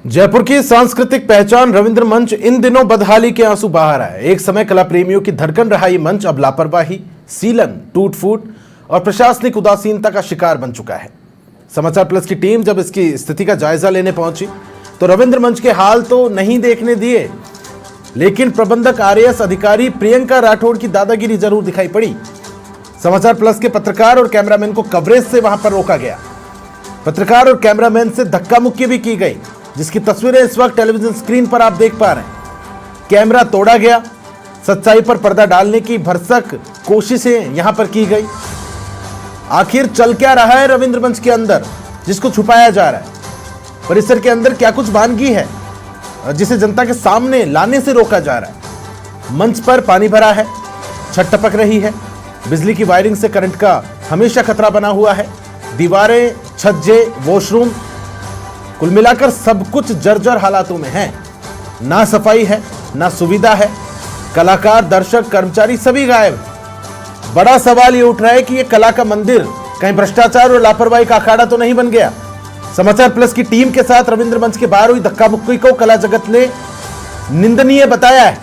जयपुर की सांस्कृतिक पहचान रविंद्र मंच इन दिनों बदहाली के आंसू बहा रहा है। एक समय कला प्रेमियों की धड़कन रहा ये मंच अब लापरवाही, सीलन, टूट फूट और प्रशासनिक उदासीनता का शिकार बन चुका है। समाचार प्लस की टीम जब इसकी स्थिति का जायजा लेने पहुंची तो रविंद्र मंच के हाल तो नहीं देखने दिए, लेकिन प्रबंधक आरएएस अधिकारी प्रियंका राठौड़ की दादागिरी जरूर दिखाई पड़ी। समाचार प्लस के पत्रकार और कैमरामैन को कवरेज से वहां पर रोका गया। पत्रकार और कैमरामैन से धक्का मुक्की भी की गई, जिसकी तस्वीरें इस वक्त टेलीविजन स्क्रीन पर आप देख पा रहे हैं। कैमरा तोड़ा गया, सच्चाई पर पर्दा डालने की भरसक कोशिशें यहां पर की गई। आखिर चल क्या रहा है रविंद्र मंच के अंदर, जिसको छुपाया जा रहा है? परिसर के अंदर क्या कुछ वानगी है जिसे जनता के सामने लाने से रोका जा रहा है? मंच पर पानी भरा है, छत टपक रही है, बिजली की वायरिंग से करंट का हमेशा खतरा बना हुआ है, दीवारें, छज्जे, वॉशरूम, कुल मिलाकर सब कुछ जर्जर हालातों में है। ना सफाई है, ना सुविधा है, कलाकार, दर्शक, कर्मचारी सभी गायब। बड़ा सवाल ये उठ रहा है कि ये कला का मंदिर कहीं भ्रष्टाचार और लापरवाही का अखाड़ा तो नहीं बन गया? समाचार प्लस की टीम के साथ रविंद्र मंच के बाहर हुई धक्का मुक्की को कला जगत ने निंदनीय बताया है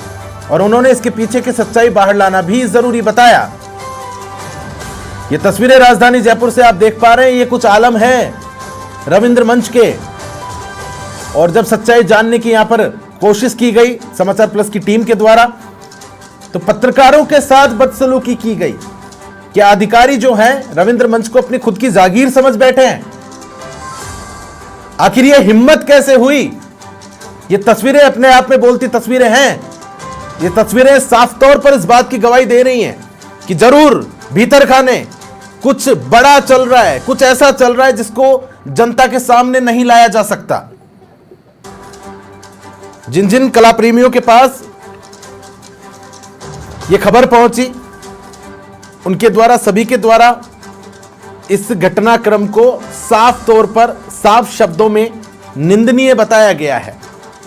और उन्होंने इसके पीछे की सच्चाई बाहर लाना भी जरूरी बताया। ये तस्वीरें राजधानी जयपुर से आप देख पा रहे हैं, ये कुछ आलम है रविंद्र मंच के। और जब सच्चाई जानने की यहां पर कोशिश की गई समाचार प्लस की टीम के द्वारा, तो पत्रकारों के साथ बदसलूकी की गई। क्या अधिकारी जो हैं रविंद्र मंच को अपनी खुद की जागीर समझ बैठे हैं? आखिर यह हिम्मत कैसे हुई? ये तस्वीरें अपने आप में बोलती तस्वीरें हैं। ये तस्वीरें साफ तौर पर इस बात की गवाही दे रही हैं कि जरूर भीतर खाने कुछ बड़ा चल रहा है, कुछ ऐसा चल रहा है जिसको जनता के सामने नहीं लाया जा सकता। जिन जिन कला प्रेमियों के पास यह खबर पहुंची, उनके द्वारा, सभी के द्वारा इस घटनाक्रम को साफ तौर पर, साफ शब्दों में निंदनीय बताया गया है।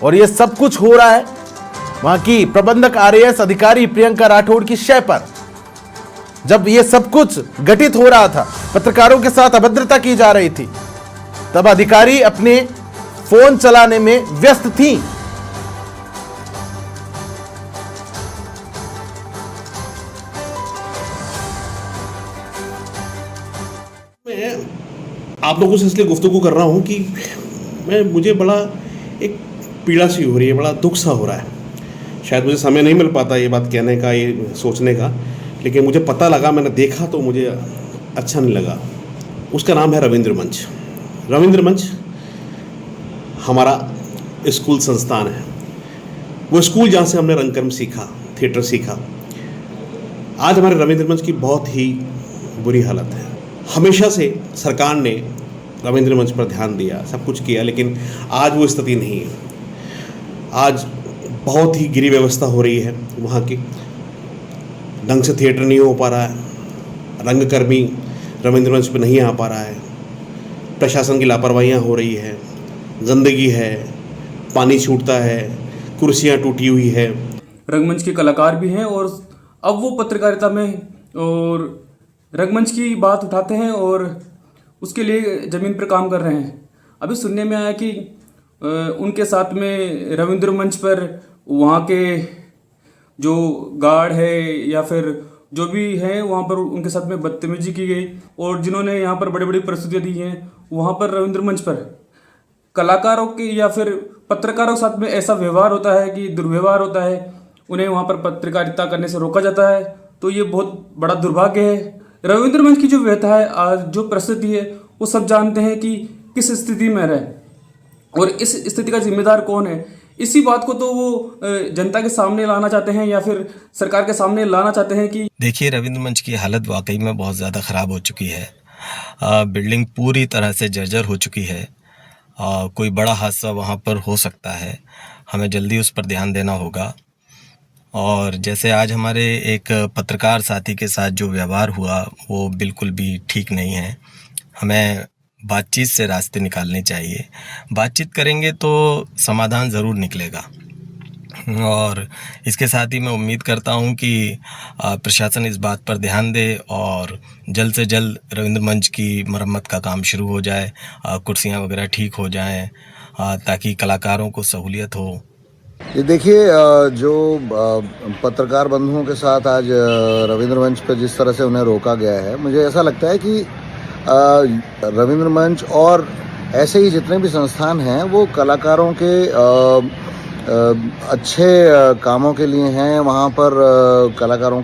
और यह सब कुछ हो रहा है वहां की प्रबंधक आरएएस अधिकारी प्रियंका राठौड़ की शय पर। जब यह सब कुछ घटित हो रहा था, पत्रकारों के साथ अभद्रता की जा रही थी, तब अधिकारी अपने फोन चलाने में व्यस्त थी। मैं आप लोगों से इसलिए गुफ्तगू कर रहा हूँ कि मुझे बड़ा एक पीड़ा सी हो रही है, बड़ा दुख सा हो रहा है। शायद मुझे समय नहीं मिल पाता ये बात कहने का, ये सोचने का, लेकिन मुझे पता लगा, मैंने देखा तो मुझे अच्छा नहीं लगा। उसका नाम है रविंद्र मंच। रविंद्र मंच हमारा स्कूल संस्थान है, वो स्कूल जहाँ से हमने रंगकर्म सीखा, थिएटर सीखा। आज हमारे रविंद्र मंच की बहुत ही बुरी हालत है। हमेशा से सरकार ने रविंद्र मंच पर ध्यान दिया, सब कुछ किया, लेकिन आज वो स्थिति नहीं है। आज बहुत ही गिरी व्यवस्था हो रही है वहाँ की, ढंग से थिएटर नहीं हो पा रहा है, रंगकर्मी रविंद्र मंच पर नहीं आ पा रहा है, प्रशासन की लापरवाहियाँ हो रही है, गंदगी है, पानी छूटता है, कुर्सियाँ टूटी हुई है। रंगमंच के कलाकार भी हैं और अब वो पत्रकारिता में और रंगमंच की बात उठाते हैं और उसके लिए ज़मीन पर काम कर रहे हैं। अभी सुनने में आया कि उनके साथ में रविंद्र मंच पर वहाँ के जो गार्ड है या फिर जो भी है, वहाँ पर उनके साथ में बदतमीजी की गई और जिन्होंने यहाँ पर बड़ी बड़ी प्रस्तुतियाँ दी हैं, वहाँ पर रविंद्र मंच पर कलाकारों के या फिर पत्रकारों के साथ में ऐसा व्यवहार होता है कि दुर्व्यवहार होता है, उन्हें वहाँ पर पत्रकारिता करने से रोका जाता है। तो ये बहुत बड़ा दुर्भाग्य है। रविंद्र मंच की जो व्यथा है, आज जो परिस्थिति है, वो सब जानते हैं कि किस स्थिति में रहे और इस स्थिति का जिम्मेदार कौन है। इसी बात को तो वो जनता के सामने लाना चाहते हैं या फिर सरकार के सामने लाना चाहते हैं कि देखिए, रविंद्र मंच की हालत वाकई में बहुत ज़्यादा ख़राब हो चुकी है। बिल्डिंग पूरी तरह से जर्जर हो चुकी है। कोई बड़ा हादसा वहाँ पर हो सकता है, हमें जल्दी उस पर ध्यान देना होगा। और जैसे आज हमारे एक पत्रकार साथी के साथ जो व्यवहार हुआ, वो बिल्कुल भी ठीक नहीं है। हमें बातचीत से रास्ते निकालने चाहिए। बातचीत करेंगे तो समाधान ज़रूर निकलेगा। और इसके साथ ही मैं उम्मीद करता हूं कि प्रशासन इस बात पर ध्यान दे और जल्द से जल्द रविंद्र मंच की मरम्मत का काम शुरू हो जाए, कुर्सियां वगैरह ठीक हो जाएं ताकि कलाकारों को सहूलियत हो। ये देखिए, जो पत्रकार बंधुओं के साथ आज रविंद्र मंच पर जिस तरह से उन्हें रोका गया है, मुझे ऐसा लगता है कि रविंद्र मंच और ऐसे ही जितने भी संस्थान हैं वो कलाकारों के अच्छे कामों के लिए हैं। वहाँ पर कलाकारों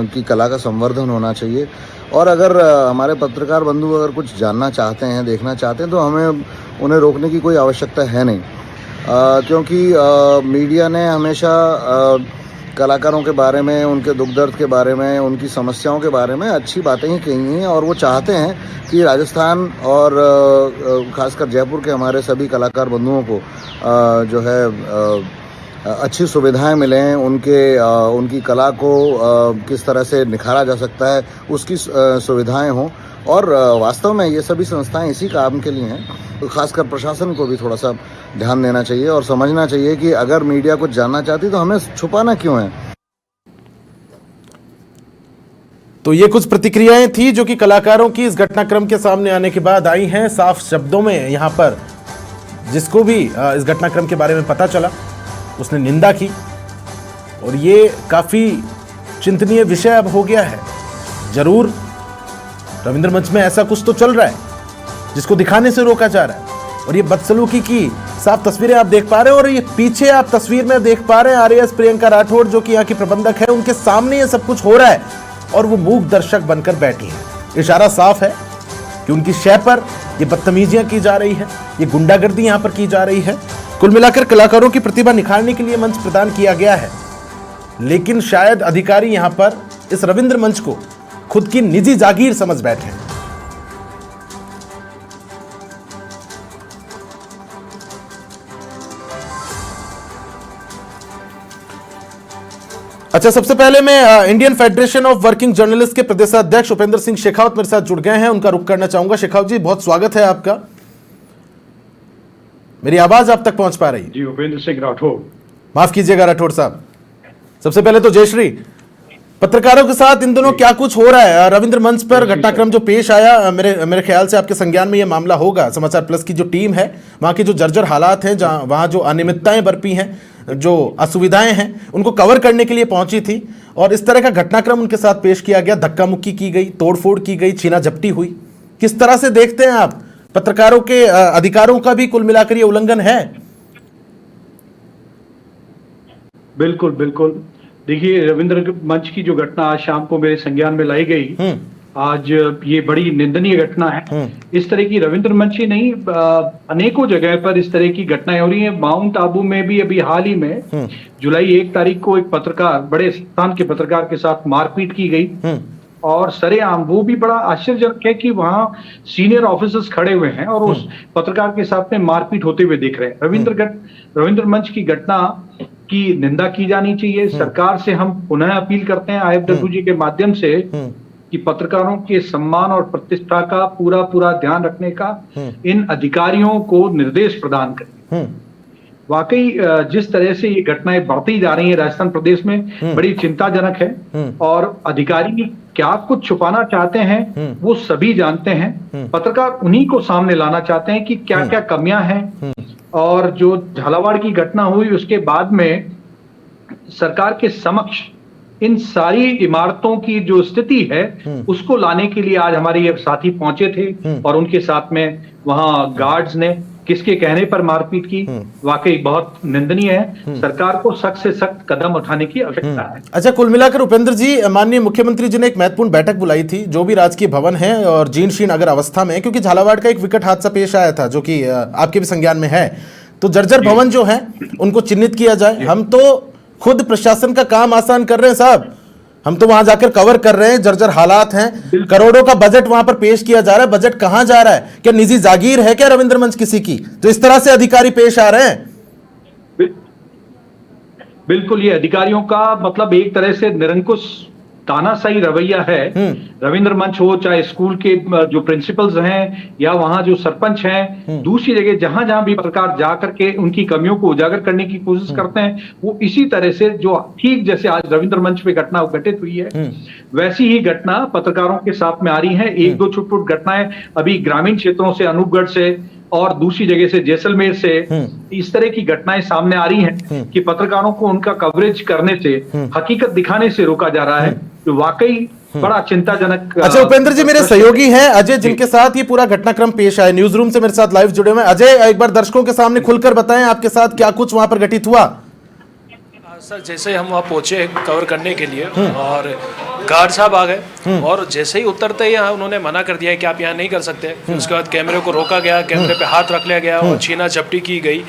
की कला का संवर्धन होना चाहिए। और अगर हमारे पत्रकार बंधु अगर कुछ जानना चाहते हैं, देखना चाहते हैं, तो हमें उन्हें रोकने की कोई आवश्यकता है नहीं, क्योंकि मीडिया ने हमेशा कलाकारों के बारे में, उनके दुख दर्द के बारे में, उनकी समस्याओं के बारे में अच्छी बातें ही कही हैं। और वो चाहते हैं कि राजस्थान और ख़ासकर जयपुर के हमारे सभी कलाकार बंधुओं को जो है अच्छी सुविधाएं मिलें, उनकी कला को किस तरह से निखारा जा सकता है उसकी सुविधाएं हों। और वास्तव में ये सभी संस्थाएं इसी काम के लिए हैं। तो खासकर प्रशासन को भी थोड़ा सा ध्यान देना चाहिए और समझना चाहिए कि अगर मीडिया कुछ जानना चाहती तो हमें छुपाना क्यों है। तो ये कुछ प्रतिक्रियाएं थी जो कि कलाकारों की इस घटनाक्रम के सामने आने के बाद आई हैं। साफ शब्दों में यहां पर जिसको भी इस घटनाक्रम के बारे में पता चला उसने निंदा की, और ये काफी चिंतनीय विषय अब हो गया है। जरूर रविंद्र मंच में ऐसा कुछ तो चल रहा है जिसको दिखाने से रोका जा रहा है, और ये बदसलूकी की साफ तस्वीरें आप देख पा रहे हैं। और ये पीछे आप तस्वीर में देख पा रहे हैं आरएएस प्रियंका राठौड़ जो कि यहाँ की प्रबंधक है, उनके सामने ये सब कुछ हो रहा है और वो मूक दर्शक बनकर बैठी है। इशारा साफ है कि उनकी शय पर ये बदतमीजियां की जा रही है, ये गुंडागर्दी यहाँ पर की जा रही है। कुल मिलाकर कलाकारों की प्रतिभा निखारने के लिए मंच प्रदान किया गया है, लेकिन शायद अधिकारी यहाँ पर इस रविंद्र मंच को खुद की निजी जागीर समझ बैठे हैं। अच्छा, सबसे पहले मैं Indian federation of working journalist के प्रदेशाध्यक्ष उपेंद्र सिंह शेखावत मेरे साथ जुड़ गए हैं, उनका रुख करना चाहूंगा। शेखावत जी, बहुत स्वागत है आपका। मेरी आवाज आप तक पहुंच पा रही है? जी, उपेंद्र सिंह राठौड़। माफ कीजिएगा राठौड़ साहब। सबसे पहले तो जयश्री, पत्रकारों के साथ इन दिनों क्या कुछ हो रहा है? रविंद्र मंच पर घटनाक्रम जो पेश आया, मेरे ख्याल से आपके संज्ञान में यह मामला होगा। समाचार प्लस की जो टीम है, वहां की जो जर्जर हालात हैं, जहां वहां जो अनियमितताएं बरपी हैं, जो असुविधाएं हैं, उनको कवर करने के लिए पहुंची थी, और इस तरह का घटनाक्रम उनके साथ पेश किया गया। धक्का मुक्की की गई, तोड़फोड़ की गई, छीना झपटी हुई। किस तरह से देखते हैं आप? पत्रकारों के अधिकारों का भी कुल मिलाकर ये उल्लंघन है? बिल्कुल बिल्कुल। देखिए, रविंद्र मंच की जो घटना आज शाम को मेरे संज्ञान में लाई गई, आज ये बड़ी निंदनीय घटना है। इस तरह की रविंद्र मंच ही नहीं, अनेकों जगह पर इस तरह की घटनाएं हो रही हैं। माउंट आबू में भी अभी हाल ही में जुलाई 1 तारीख को एक पत्रकार, बड़े स्थान के पत्रकार के साथ मारपीट की गई, और सरेआम। वो भी बड़ा आश्चर्यजनक है कि वहां सीनियर ऑफिसर्स खड़े हुए हैं और उस पत्रकार के साथ में मारपीट होते हुए दिख रहे हैं। रविंद्र मंच की घटना की निंदा की जानी चाहिए। सरकार से हम पुनः अपील करते हैं IFWG जी के माध्यम से कि पत्रकारों के सम्मान और प्रतिष्ठा का पूरा ध्यान रखने का इन अधिकारियों को निर्देश प्रदान करें। वाकई जिस तरह से ये घटनाएं बढ़ती जा रही हैं राजस्थान प्रदेश में, बड़ी चिंताजनक है। और अधिकारी क्या कुछ छुपाना चाहते हैं वो सभी जानते हैं। पत्रकार उन्हीं को सामने लाना चाहते हैं कि क्या क्या कमियां हैं। और जो झालावाड़ की घटना हुई उसके बाद में सरकार के समक्ष इन सारी इमारतों की जो स्थिति है उसको लाने के लिए आज हमारे ये साथी पहुंचे थे, और उनके साथ में वहां गार्ड्स ने किसके कहने पर मारपीट की। वाकई बहुत निंदनीय है। सरकार को सख्त से सख्त कदम उठाने की आवश्यकता है। अच्छा, कुल मिलाकर उपेंद्र जी, माननीय मुख्यमंत्री जी ने एक महत्वपूर्ण बैठक बुलाई थी, जो भी राजकीय भवन है और जीर्ण शीर्ण अगर अवस्था में है, क्योंकि झालावाड़ का एक विकट हादसा पेश आया था जो कि आपके भी संज्ञान में है। तो जर्जर भवन जो है उनको चिन्हित किया जाए। हम तो खुद प्रशासन का काम आसान कर रहे हैं साहब, हम तो वहां जाकर कवर कर रहे हैं। जर्जर हालात हैं, करोड़ों का बजट वहां पर पेश किया जा रहा है। बजट कहां जा रहा है? क्या निजी जागीर है क्या रविंद्र मंच किसी की? तो इस तरह से अधिकारी पेश आ रहे हैं। बिल्कुल, ये अधिकारियों का मतलब एक तरह से निरंकुश तानाशाही रवैया है। रविंद्र मंच हो, चाहे स्कूल के जो प्रिंसिपल्स हैं या वहां जो सरपंच हैं, दूसरी जगह जहां जहां भी पत्रकार जाकर के उनकी कमियों को उजागर करने की कोशिश करते हैं, वो इसी तरह से जो ठीक जैसे आज रविंद्र मंच पे घटना घटित हुई है वैसी ही घटना पत्रकारों के साथ में आ रही है। एक दो छुटपुट घटनाएं अभी ग्रामीण क्षेत्रों से, अनूपगढ़ से और दूसरी जगह से जैसलमेर से इस तरह की घटनाएं सामने आ रही हैं कि पत्रकारों को उनका कवरेज करने से, हकीकत दिखाने से रोका जा रहा है, तो वाकई बड़ा चिंताजनक। अच्छा उपेंद्र जी, मेरे सहयोगी हैं अजय, जिनके साथ ये पूरा घटनाक्रम पेश आया, न्यूज रूम से मेरे साथ लाइव जुड़े हुए हैं। अजय, एक बार दर्शकों के सामने खुलकर बताएं आपके साथ क्या कुछ वहां पर घटित हुआ। सर, जैसे हम वहाँ पहुँचे कवर करने के लिए और गार्ड साहब आ गए और जैसे ही उतरते ही उन्होंने मना कर दिया है कि आप यहाँ नहीं कर सकते। फिर उसके बाद कैमरे को रोका गया, कैमरे पे हाथ रख लिया गया और छीना झपटी की गई।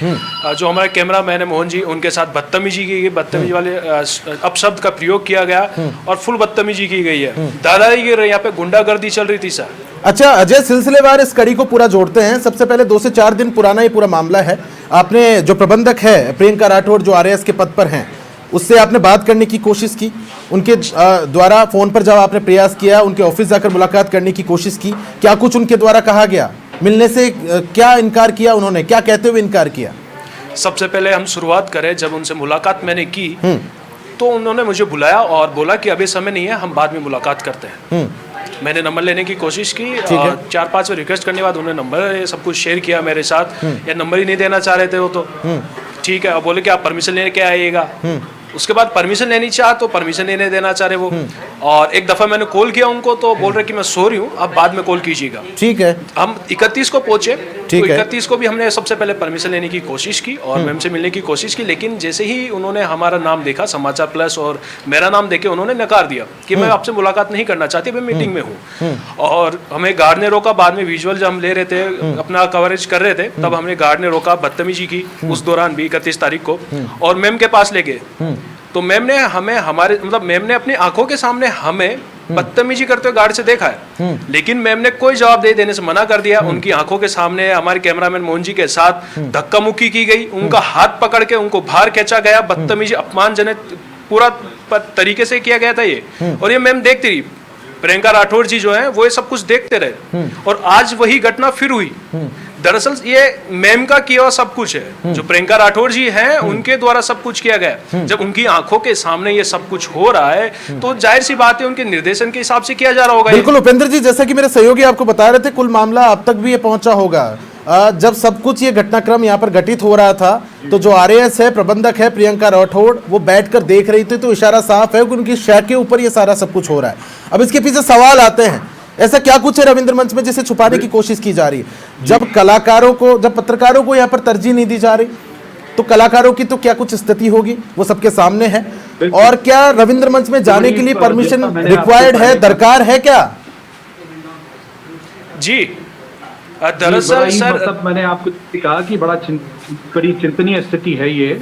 जो हमारे कैमरा मैन है मोहन जी, उनके साथ बदतमीजी की गई, बदतमीजी वाले अपशब्द का प्रयोग किया गया और फुल बदतमीजी की गई है। दादागिरी की यहाँ पे गुंडागर्दी चल रही थी सर। अच्छा अजय, सिलसिलेवार इस कड़ी को पूरा जोड़ते हैं। सबसे पहले 2 से 4 दिन पुराना ये पूरा मामला है। आपने जो प्रबंधक है प्रियंका राठौड़, जो आरएएस के पद पर हैं, उससे आपने बात करने की कोशिश की, उनके द्वारा फोन पर जब आपने प्रयास किया, उनके ऑफिस जाकर मुलाकात करने की कोशिश की, क्या कुछ उनके द्वारा कहा गया? मिलने से क्या इनकार किया उन्होंने, क्या कहते हुए इनकार किया? सबसे पहले हम शुरुआत करें, जब उनसे मुलाकात मैंने की तो उन्होंने मुझे बुलाया और बोला कि अभी समय नहीं है, हम बाद में मुलाकात करते हैं। मैंने नंबर लेने की कोशिश की और 4-5 बार रिक्वेस्ट करने के बाद उन्होंने नंबर सब कुछ शेयर किया मेरे साथ। या नंबर ही नहीं देना चाह रहे थे वो तो। ठीक है, अब बोले कि आप परमिशन लेने के आइएगा। उसके बाद परमिशन लेनी चाह तो परमिशन नहीं देना चाह रहे वो। और एक दफा मैंने कॉल किया उनको तो बोल रहे कि मैं सो रही हूँ, आप बाद में कॉल कीजिएगा। ठीक है, हम 31 को पहुंचे तो है। 31 को भी हमने सबसे पहले परमिशन लेने की कोशिश की और मैम से मिलने की कोशिश की, लेकिन जैसे ही उन्होंने हमारा नाम देखा, समाचार प्लस और मेरा नाम देखे, उन्होंने नकार दिया कि मैं आपसे मुलाकात नहीं करना चाहती, मैं मीटिंग में हूँ। और हमें गार्ड ने रोका। बाद में विजुअल जब हम ले रहे थे, अपना कवरेज कर रहे थे, तब हमने गार्ड ने रोका, बदतमीजी की उस दौरान भी 31 तारीख को, और मैम के पास ले गए। तो मैम ने हमें मैम ने अपनी आंखों के सामने हमें बदतमीजी करते हुए गार्ड से देखा है, लेकिन मैम ने कोई जवाब देने से मना कर दिया। उनकी आंखों के सामने हमारे कैमरामैन मोहन जी के साथ धक्का मुक्की की गई, उनका हाथ पकड़ के उनको बाहर खींचा गया, बदतमीजी अपमानजनक पूरा तरीके से किया गया था ये। और ये मैम देखती रही, प्रियंका राठौड़ जी जो है वो ये सब कुछ देखते रहे और आज वही घटना फिर हुई। दरअसल ये मैम का किया सब कुछ है, जो प्रियंका राठौड़ जी हैं उनके द्वारा सब कुछ किया गया। जब उनकी आंखों के सामने ये सब कुछ हो रहा है तो जाहिर सी बात है उनके निर्देशन के हिसाब से किया जा रहा होगा। बिल्कुल उपेंद्र जी, जैसा कि मेरे सहयोगी आपको बता रहे थे, कुल मामला अब तक भी ये पहुंचा होगा। जब सब कुछ ये घटनाक्रम यहाँ पर घटित हो रहा था तो जो आरएएस है, प्रबंधक है प्रियंका राठौड़, वो बैठकर देख रही थी, तो इशारा साफ है कि उनकी शय के ऊपर ये सारा सब कुछ हो रहा है। अब इसके पीछे सवाल आते हैं, ऐसा क्या कुछ है रविंद्र मंच में जिसे छुपाने की कोशिश की जा रही है? जब पत्रकारों को यहाँ पर तरजीह नहीं दी जा रही, तो कलाकारों की तो क्या कुछ स्थिति होगी, वो सबके सामने है। और क्या रविंद्र मंच में जाने के लिए परमिशन रिक्वायर्ड है, दरकार है क्या? जी दरअसल सर, मतलब मैंने आपको कहा कि बड़ी चिंतनीय स्थिति है ये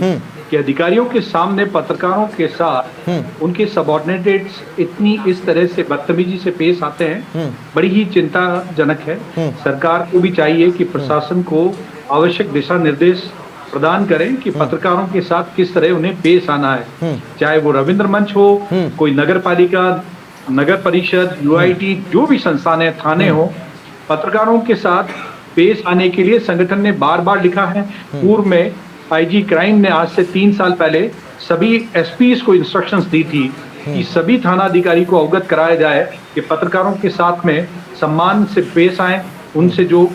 कि अधिकारियों के सामने पत्रकारों के साथ उनके सबऑर्डिनेट्स इतनी इस तरह से बदतमीजी से पेश आते हैं, बड़ी ही चिंताजनक है। सरकार को भी चाहिए कि प्रशासन को आवश्यक दिशा निर्देश प्रदान करें कि पत्रकारों के साथ किस तरह उन्हें पेश आना है, चाहे वो रविंद्र मंच हो, कोई नगर पालिका, नगर परिषद, यूआईटी, जो भी संस्थान है, थाने हो, पत्रकारों के साथ पेश आने के लिए संगठन ने बार बार लिखा है। पूर्व में आईजी क्राइम ने आज से 3 साल पहले सभी एसपीज को इंस्ट्रक्शंस दी थी कि सभी थाना अधिकारी को अवगत कराया जाए कि पत्रकारों के साथ में सम्मान से पेश आए, उनसे जो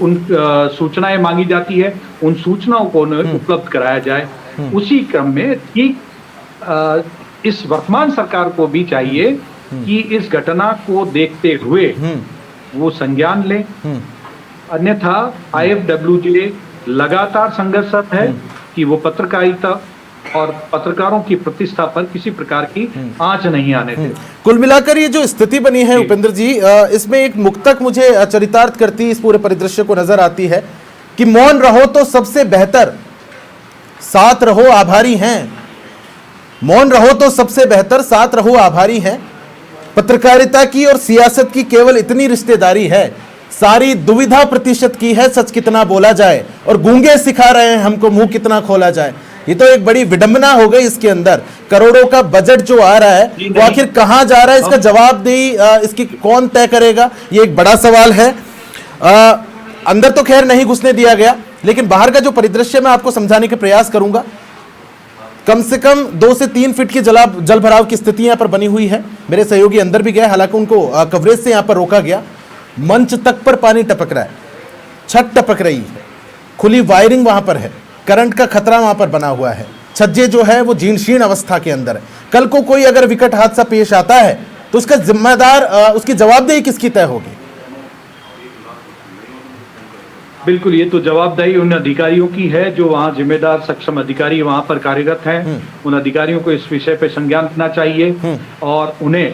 सूचनाएं मांगी जाती है उन सूचनाओं को उपलब्ध कराया जाए। उसी क्रम में ठीक इस वर्तमान सरकार को भी चाहिए कि इस घटना को देखते हुए वो संज्ञान ले, अन्यथा आईएफडब्ल्यूजे लगातार संघर्षरत है कि वो पत्रकारिता और पत्रकारों की प्रतिष्ठा पर किसी प्रकार की आंच नहीं आने दे। कुल मिलाकर ये जो स्थिति बनी है उपेंद्र जी, इसमें एक मुक्तक मुझे चरितार्थ करती इस पूरे परिदृश्य को नजर आती है कि मौन रहो तो सबसे बेहतर, साथ रहो आभारी हैं। मौन रहो तो सबसे बेहतर, साथ रहो आभारी हैं। पत्रकारिता की और सियासत की केवल इतनी रिश्तेदारी है, सारी दुविधा प्रतिशत की है, सच कितना बोला जाए, और गूंगे सिखा रहे हैं हमको मुंह कितना खोला जाए। ये तो एक बड़ी विडंबना हो गई इसके अंदर। करोड़ों का बजट जो आ रहा है वो आखिर कहां जा रहा है, इसका जवाबदेही इसकी कौन तय करेगा, ये एक बड़ा सवाल है। अंदर तो खैर नहीं घुसने दिया गया, लेकिन बाहर का जो परिदृश्य मैं आपको समझाने के प्रयास करूंगा। कम से कम 2 से 3 फीट की जल भराव की स्थिति यहाँ पर बनी हुई है। मेरे सहयोगी अंदर भी गए, हालांकि उनको कवरेज से यहाँ पर रोका गया। मंच तक पर पानी टपक रहा है, छत टपक रही है, खुली वायरिंग वहां पर है, करंट का खतरा वहां पर बना हुआ है, छज्जे जो है वो जीर्ण शीर्ण अवस्था के अंदर है। कल को कोई अगर विकट हादसा पेश आता है तो उसका जिम्मेदार, उसकी जवाबदेही किसकी तय होगी? बिल्कुल, ये तो जवाबदेही उन अधिकारियों की है जो वहाँ जिम्मेदार सक्षम अधिकारी वहाँ पर कार्यरत हैं। उन अधिकारियों को इस विषय पे संज्ञान लेना चाहिए और उन्हें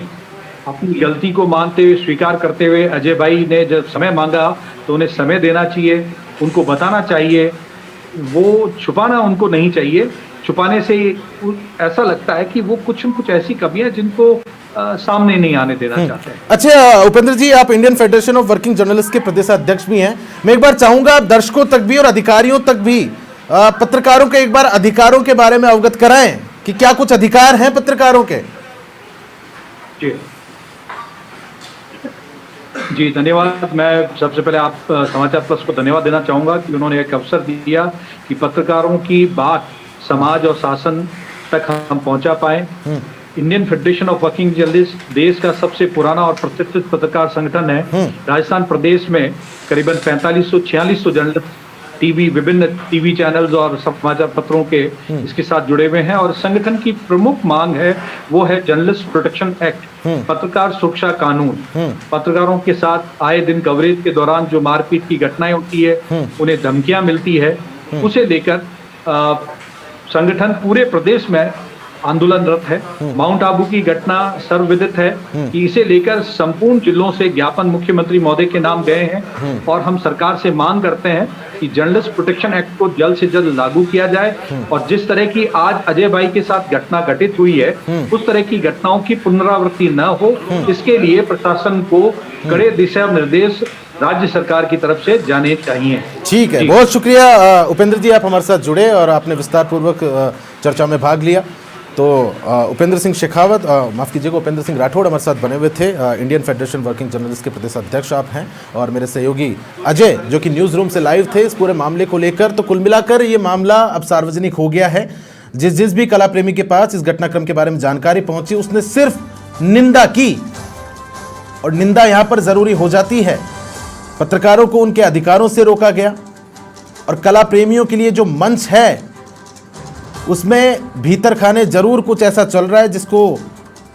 अपनी गलती को मानते हुए, स्वीकार करते हुए, अजय भाई ने जब समय मांगा तो उन्हें समय देना चाहिए, उनको बताना चाहिए, वो छुपाना उनको नहीं चाहिए। छुपाने से ऐसा लगता है कि वो कुछ न कुछ ऐसी कमियां जिनको सामने नहीं आने देना चाहते हैं। अच्छा उपेंद्र जी, आप Indian federation of working journalist के प्रदेश अध्यक्ष भी हैं। मैं एक बार चाहूंगा आप दर्शकों तक भी और अधिकारियों तक भी पत्रकारों के एक बार अधिकारों के बारे में अवगत कराएं कि क्या कुछ अधिकार हैं पत्रकारों के। जी धन्यवाद। मैं सबसे पहले आप समाचार प्लस को धन्यवाद देना चाहूंगा कि उन्होंने एक अवसर दिया कि पत्रकारों की बात समाज और शासन तक हम पहुंचा पाए। Indian federation of working journalist देश का सबसे पुराना और प्रतिष्ठित पत्रकार संगठन है। राजस्थान प्रदेश में करीबन 4500-4600 जर्नलिस्ट टीवी, विभिन्न टीवी चैनल्स और समाचार पत्रों के इसके साथ जुड़े हुए हैं और संगठन की प्रमुख मांग है वो है जर्नलिस्ट प्रोटेक्शन एक्ट, पत्रकार सुरक्षा कानून। पत्रकारों के साथ आए दिन कवरेज के दौरान जो मारपीट की घटनाएं होती है, उन्हें धमकियां मिलती है, उसे लेकर संगठन पूरे प्रदेश में आंदोलनरत है। माउंट आबू की घटना सर्वविदित है कि इसे लेकर संपूर्ण जिलों से ज्ञापन मुख्यमंत्री महोदय के नाम गए हैं और हम सरकार से मांग करते हैं कि जर्नलिस्ट प्रोटेक्शन एक्ट को जल्द से जल्द लागू किया जाए और जिस तरह की आज अजय भाई के साथ घटना घटित हुई है उस तरह की घटनाओं की पुनरावृत्ति न हो, इसके लिए प्रशासन को कड़े दिशा निर्देश राज्य सरकार की तरफ से जाने चाहिए। ठीक है, बहुत शुक्रिया उपेंद्र जी, आप हमारे साथ जुड़े और आपने विस्तार पूर्वक चर्चा में भाग लिया। तो उपेंद्र सिंह शेखावत, माफ़ कीजिएगा, उपेंद्र सिंह राठौड़ हमारे साथ बने हुए थे। इंडियन फेडरेशन वर्किंग जर्नलिस्ट के प्रदेश अध्यक्ष आप हैं और मेरे सहयोगी अजय जो कि न्यूज़ रूम से लाइव थे इस पूरे मामले को लेकर। तो कुल मिलाकर ये मामला अब सार्वजनिक हो गया है। जिस भी कला प्रेमी के पास इस घटनाक्रम के बारे में जानकारी पहुंची उसने सिर्फ निंदा की, और निंदा यहाँ पर ज़रूरी हो जाती है। पत्रकारों को उनके अधिकारों से रोका गया और कला प्रेमियों के लिए जो मंच है उसमें भीतर खाने जरूर कुछ ऐसा चल रहा है जिसको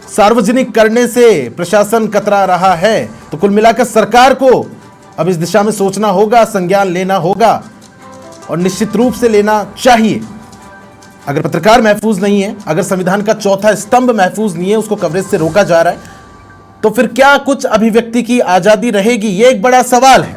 सार्वजनिक करने से प्रशासन कतरा रहा है। तो कुल मिलाकर सरकार को अब इस दिशा में सोचना होगा, संज्ञान लेना होगा और निश्चित रूप से लेना चाहिए। अगर पत्रकार महफूज नहीं है, अगर संविधान का चौथा स्तंभ महफूज नहीं है, उसको कवरेज से रोका जा रहा है, तो फिर क्या कुछ अभिव्यक्ति की आजादी रहेगी? ये एक बड़ा सवाल है।